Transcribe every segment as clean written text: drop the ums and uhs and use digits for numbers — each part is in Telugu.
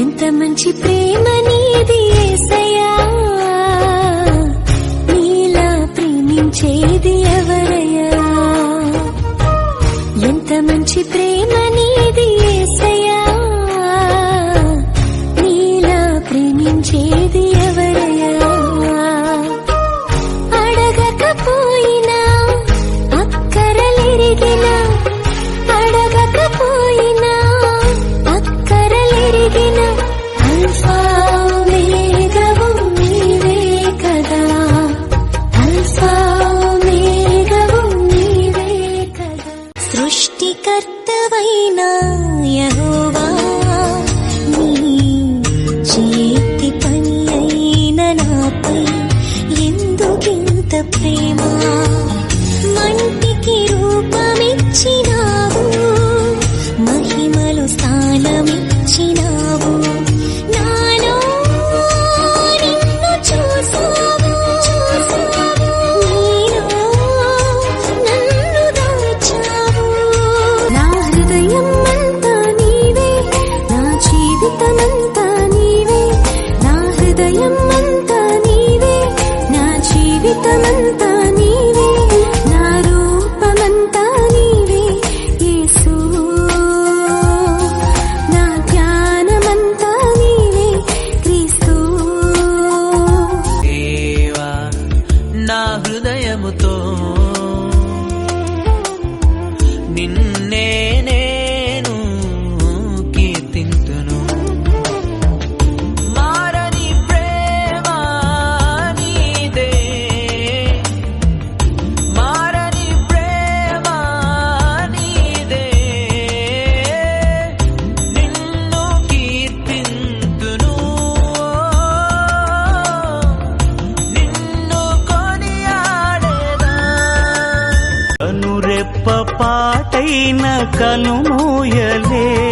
ఎంత మంచి ప్రేమ నీది యేసయ్యా, నీలా ప్రేమించేది ఎవరయ్యా. ఎంత మంచి ప్రేమ నీది యేసయ్యా, నీలా ప్రేమించేది ఎవరయ్యా. అడగకపోయినా అక్కరలెరిగినా, అడగకపోయినా అక్కరలెరిగిన అల్ఫా ఓమేగావు నీవే కదా, అల్ఫా ఓమేగావు నీవే కదా. సృష్టికర్తవైన యెహోవా, నీ చేతి పని అయిన నాపై ఎందుకింత ప్రేమ. మంటికి రూపమిచ్చినావు, మహిమలు స్థానమిచ్చినావు. నాలో నిన్ను చూసావు, నీలో నన్ను దాచావు. నా హృదయం అంతా నీవే, నా జీవితమంతా నీవే. నా హృదయం అంతా నీవే, నా జీవితమంతా నీవే. నా రూపమంతా నీవే యేసు, నా జ్ఞానమంతా నీవే క్రీస్తు. దేవా నా హృదయముతో నిన్నే నేను కీర్తింతును. మారని ప్రేమ నీదే, మారని ప్రేమ నీదే. నిన్ను కీర్తింతును, నిన్ను కొనియాడేదా. కనురెప్ప పాటైన కనుమూయలేదు.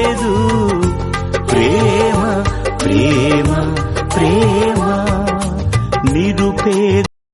ప్రేమ ప్రేమ ప్రేమ